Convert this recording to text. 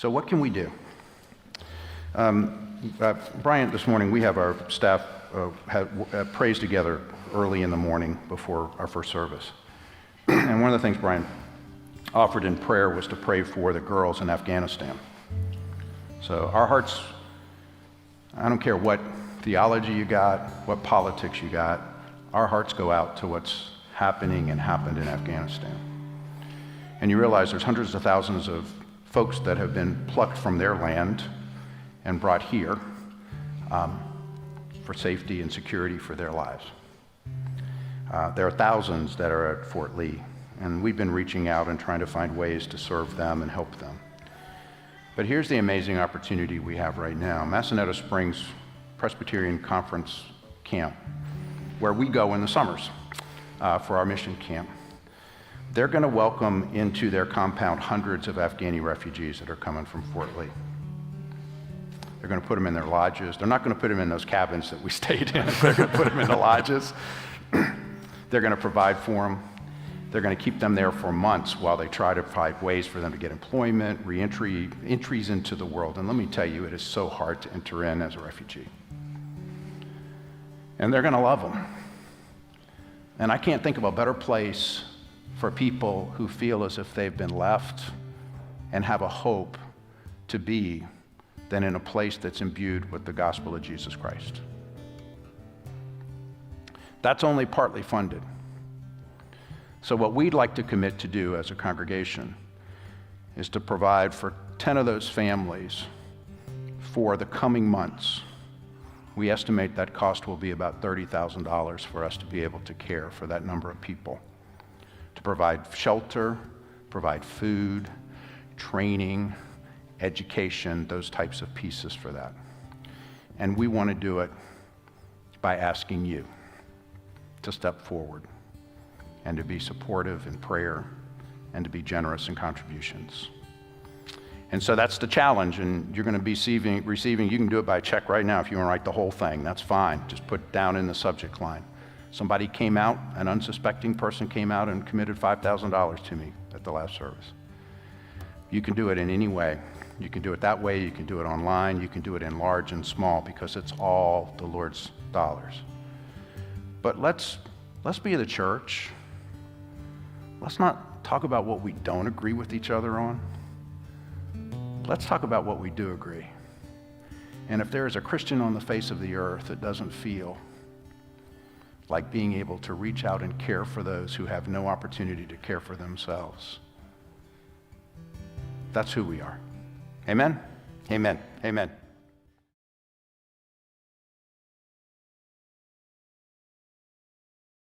So what can we do? Brian, this morning we have our staff prays together early in the morning before our first service. And one of the things Brian offered in prayer was to pray for the girls in Afghanistan. So our hearts, I don't care what theology you got, what politics you got, our hearts go out to what's happening and happened in Afghanistan. And you realize there's hundreds of thousands of folks that have been plucked from their land and brought here for safety and security for their lives. There are thousands that are at Fort Lee, and we've been reaching out and trying to find ways to serve them and help them. But here's the amazing opportunity we have right now. Massanetta Springs Presbyterian Conference Camp, where we go in the summers for our mission camp. They're going to welcome into their compound hundreds of Afghani refugees that are coming from Fort Lee. They're going to put them in their lodges. They're not going to put them in those cabins that we stayed in. They're going to put them in the lodges. They're going to provide for them. They're going to keep them there for months while they try to find ways for them to get employment, entries into the world. And let me tell you, it is so hard to enter in as a refugee. And they're going to love them. And I can't think of a better place for people who feel as if they've been left and have a hope to be than in a place that's imbued with the gospel of Jesus Christ. That's only partly funded. So what we'd like to commit to do as a congregation is to provide for 10 of those families for the coming months. We estimate that cost will be about $30,000 for us to be able to care for that number of people, to provide shelter, provide food, training, education, those types of pieces for that. And we want to do it by asking you to step forward and to be supportive in prayer and to be generous in contributions. And so that's the challenge, and you're going to be receiving, you can do it by check right now if you want to write the whole thing, that's fine. Just put down in the subject line. Somebody came out, an unsuspecting person came out and committed $5,000 to me at the last service. You can do it in any way. You can do it that way, you can do it online, you can do it in large and small, because it's all the Lord's dollars. But let's be the church. Let's not talk about what we don't agree with each other on. Let's talk about what we do agree. And if there is a Christian on the face of the earth that doesn't feel like being able to reach out and care for those who have no opportunity to care for themselves, that's who we are. Amen? Amen. Amen.